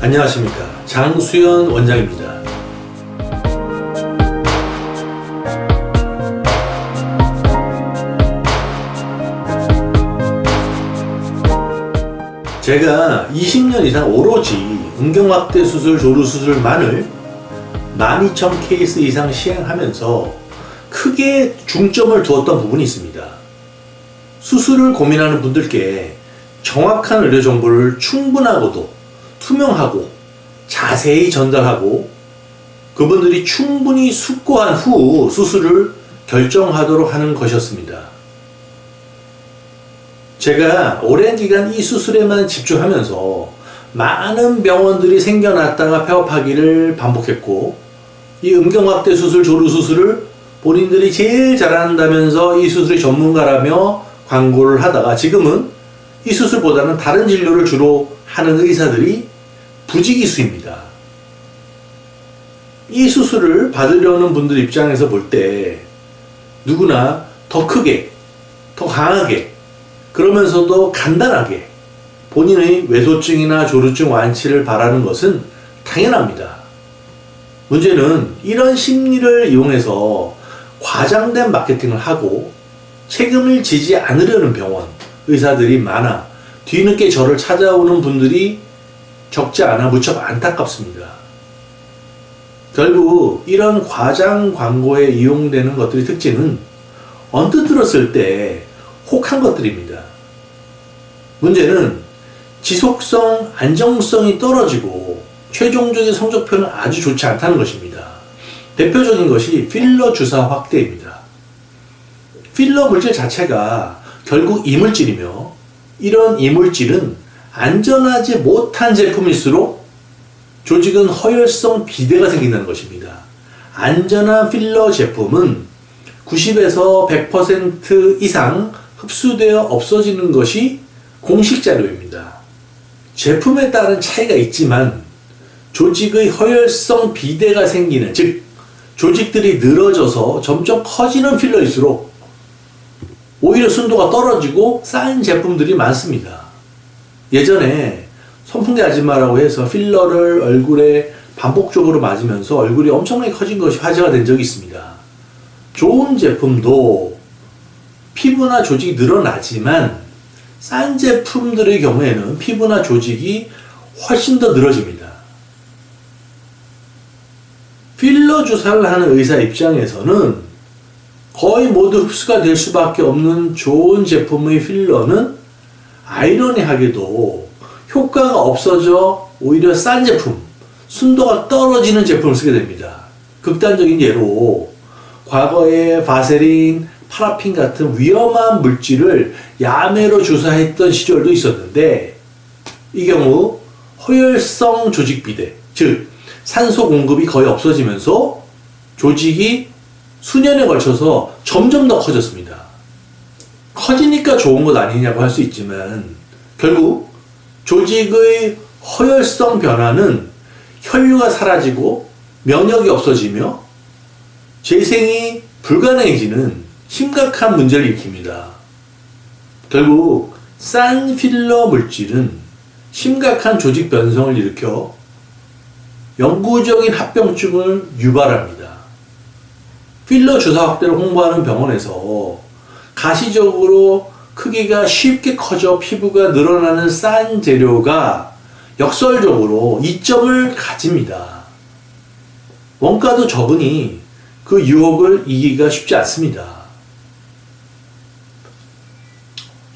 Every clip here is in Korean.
안녕하십니까, 장수연 원장입니다. 제가 20년 이상 오로지 음경확대 수술, 조루 수술만을 12,000케이스 이상 시행하면서 크게 중점을 두었던 부분이 있습니다. 수술을 고민하는 분들께 정확한 의료 정보를 충분하고도 투명하고 자세히 전달하고 그분들이 충분히 숙고한 후 수술을 결정하도록 하는 것이었습니다. 제가 오랜 기간 이 수술에만 집중하면서 많은 병원들이 생겨났다가 폐업하기를 반복했고, 이 음경확대 수술, 조루 수술을 본인들이 제일 잘한다면서 이 수술의 전문가라며 광고를 하다가 지금은 이 수술보다는 다른 진료를 주로 하는 의사들이 부지기수입니다. 이 수술을 받으려는 분들 입장에서 볼 때 누구나 더 크게, 더 강하게, 그러면서도 간단하게 본인의 외소증이나 조루증 완치를 바라는 것은 당연합니다. 문제는 이런 심리를 이용해서 과장된 마케팅을 하고 책임을 지지 않으려는 병원, 의사들이 많아 뒤늦게 저를 찾아오는 분들이 적지 않아 무척 안타깝습니다. 결국 이런 과장 광고에 이용되는 것들의 특징은 언뜻 들었을 때 혹한 것들입니다. 문제는 지속성, 안정성이 떨어지고 최종적인 성적표는 아주 좋지 않다는 것입니다. 대표적인 것이 필러 주사 확대입니다. 필러 물질 자체가 결국 이물질이며, 이런 이물질은 안전하지 못한 제품일수록 조직은 허혈성 비대가 생긴다는 것입니다. 안전한 필러 제품은 90에서 100% 이상 흡수되어 없어지는 것이 공식 자료입니다. 제품에 따른 차이가 있지만 조직의 허혈성 비대가 생기는, 즉 조직들이 늘어져서 점점 커지는 필러일수록 오히려 순도가 떨어지고 싼 제품들이 많습니다. 예전에 선풍기 아줌마라고 해서 필러를 얼굴에 반복적으로 맞으면서 얼굴이 엄청나게 커진 것이 화제가 된 적이 있습니다. 좋은 제품도 피부나 조직이 늘어나지만 싼 제품들의 경우에는 피부나 조직이 훨씬 더 늘어집니다. 필러 주사를 하는 의사 입장에서는 거의 모두 흡수가 될 수밖에 없는 좋은 제품의 필러는 아이러니하게도 효과가 없어져 오히려 싼 제품, 순도가 떨어지는 제품을 쓰게 됩니다. 극단적인 예로 과거에 바세린, 파라핀 같은 위험한 물질을 야매로 주사했던 시절도 있었는데, 이 경우 허혈성 조직 비대, 즉 산소 공급이 거의 없어지면서 조직이 수년에 걸쳐서 점점 더 커졌습니다. 커지니까 좋은 것 아니냐고 할 수 있지만 결국 조직의 허혈성 변화는 혈류가 사라지고 면역이 없어지며 재생이 불가능해지는 심각한 문제를 일으킵니다. 결국 싼 필러 물질은 심각한 조직 변성을 일으켜 영구적인 합병증을 유발합니다. 필러 주사 확대를 홍보하는 병원에서 가시적으로 크기가 쉽게 커져 피부가 늘어나는 싼 재료가 역설적으로 이점을 가집니다. 원가도 적으니 그 유혹을 이기기가 쉽지 않습니다.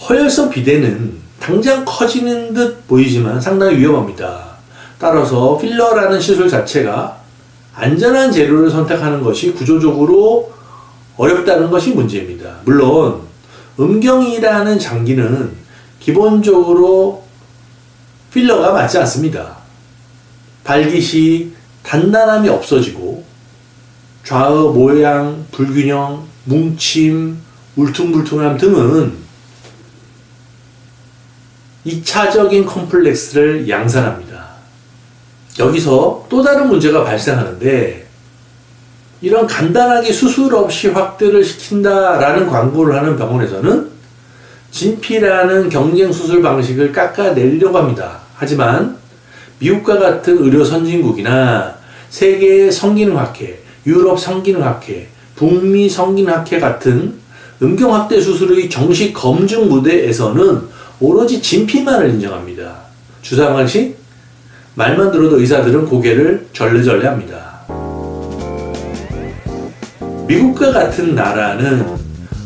허혈성 비대는 당장 커지는 듯 보이지만 상당히 위험합니다. 따라서 필러라는 시술 자체가 안전한 재료를 선택하는 것이 구조적으로 어렵다는 것이 문제입니다. 물론 음경이라는 장기는 기본적으로 필러가 맞지 않습니다. 발기 시 단단함이 없어지고 좌우 모양, 불균형, 뭉침, 울퉁불퉁함 등은 2차적인 컴플렉스를 양산합니다. 여기서 또 다른 문제가 발생하는데, 이런 간단하게 수술 없이 확대를 시킨다라는 광고를 하는 병원에서는 진피라는 경쟁 수술 방식을 깎아내려고 합니다. 하지만 미국과 같은 의료 선진국이나 세계 성기능학회, 유럽 성기능학회, 북미 성기능학회 같은 음경확대 수술의 정식 검증 무대에서는 오로지 진피만을 인정합니다. 주사 방식? 말만 들어도 의사들은 고개를 절레절레 합니다. 미국과 같은 나라는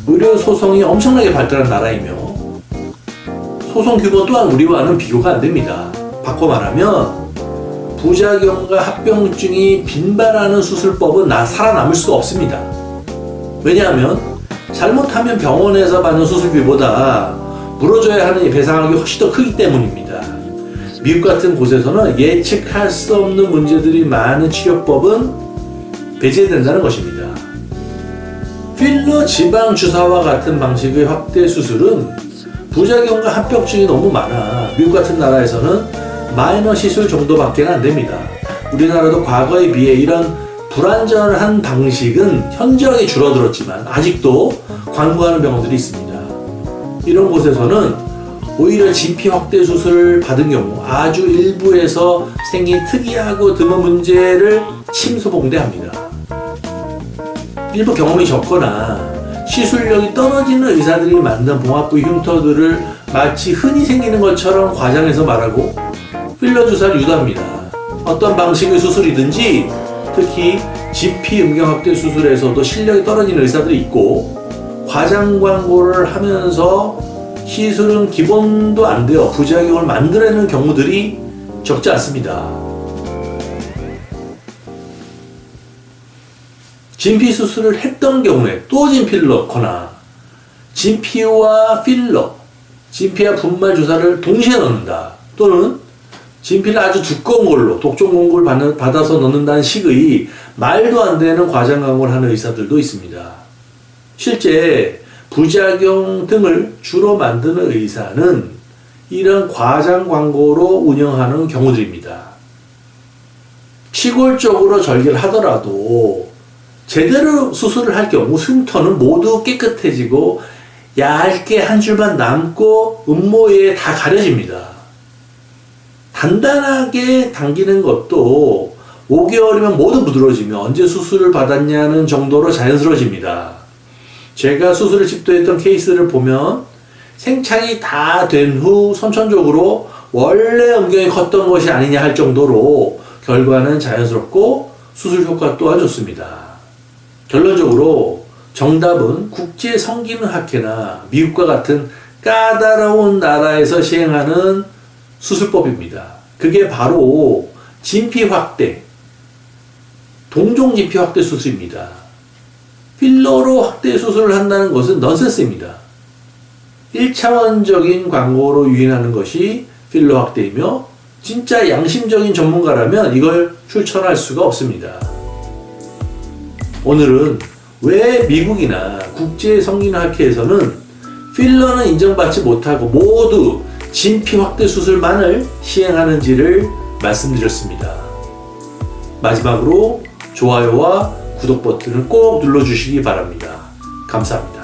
의료 소송이 엄청나게 발달한 나라이며 소송 규모 또한 우리와는 비교가 안 됩니다. 바꿔 말하면 부작용과 합병증이 빈발하는 수술법은 살아남을 수가 없습니다. 왜냐하면 잘못하면 병원에서 받는 수술비보다 물어줘야 하는 배상액이 훨씬 더 크기 때문입니다. 미국 같은 곳에서는 예측할 수 없는 문제들이 많은 치료법은 배제된다는 것입니다. 필러 지방 주사와 같은 방식의 확대 수술은 부작용과 합병증이 너무 많아 미국 같은 나라에서는 마이너 시술 정도밖에 안 됩니다. 우리나라도 과거에 비해 이런 불안전한 방식은 현저하게 줄어들었지만 아직도 관고하는 병원들이 있습니다. 이런 곳에서는 오히려 진피 확대 수술을 받은 경우 아주 일부에서 생긴 특이하고 드문 문제를 침소봉대합니다. 일부 경험이 적거나 시술력이 떨어지는 의사들이 만든 봉합부 흉터들을 마치 흔히 생기는 것처럼 과장해서 말하고 필러 주사를 유도합니다. 어떤 방식의 수술이든지 특히 진피 음경확대 수술에서도 실력이 떨어지는 의사들이 있고 과장 광고를 하면서 시술은 기본도 안 되어 부작용을 만들어내는 경우들이 적지 않습니다. 진피 수술을 했던 경우에 또 진피를 넣거나 진피와 필러, 진피와 분말 주사를 동시에 넣는다. 또는 진피를 아주 두꺼운 걸로 독종 공고를 받아서 넣는다는 식의 말도 안 되는 과장 광고를 하는 의사들도 있습니다. 실제 부작용 등을 주로 만드는 의사는 이런 과장 광고로 운영하는 경우들입니다. 시골적으로 절개를 하더라도 제대로 수술을 할 경우 흉터는 모두 깨끗해지고 얇게 한 줄만 남고 음모에 다 가려집니다. 단단하게 당기는 것도 5개월이면 모두 부드러워지며 언제 수술을 받았냐는 정도로 자연스러워집니다. 제가 수술을 집도했던 케이스를 보면 생창이 다 된 후 선천적으로 원래 음경이 컸던 것이 아니냐 할 정도로 결과는 자연스럽고 수술 효과 또한 좋습니다. 결론적으로 정답은 국제성기능학회나 미국과 같은 까다로운 나라에서 시행하는 수술법입니다. 그게 바로 진피 확대, 동종 진피 확대 수술입니다. 필러로 확대 수술을 한다는 것은 넌센스입니다. 1차원적인 광고로 유인하는 것이 필러 확대이며 진짜 양심적인 전문가라면 이걸 추천할 수가 없습니다. 오늘은 왜 미국이나 국제성기능학회에서는 필러는 인정받지 못하고 모두 진피 확대 수술만을 시행하는지를 말씀드렸습니다. 마지막으로 좋아요와 구독 버튼을 꼭 눌러주시기 바랍니다. 감사합니다.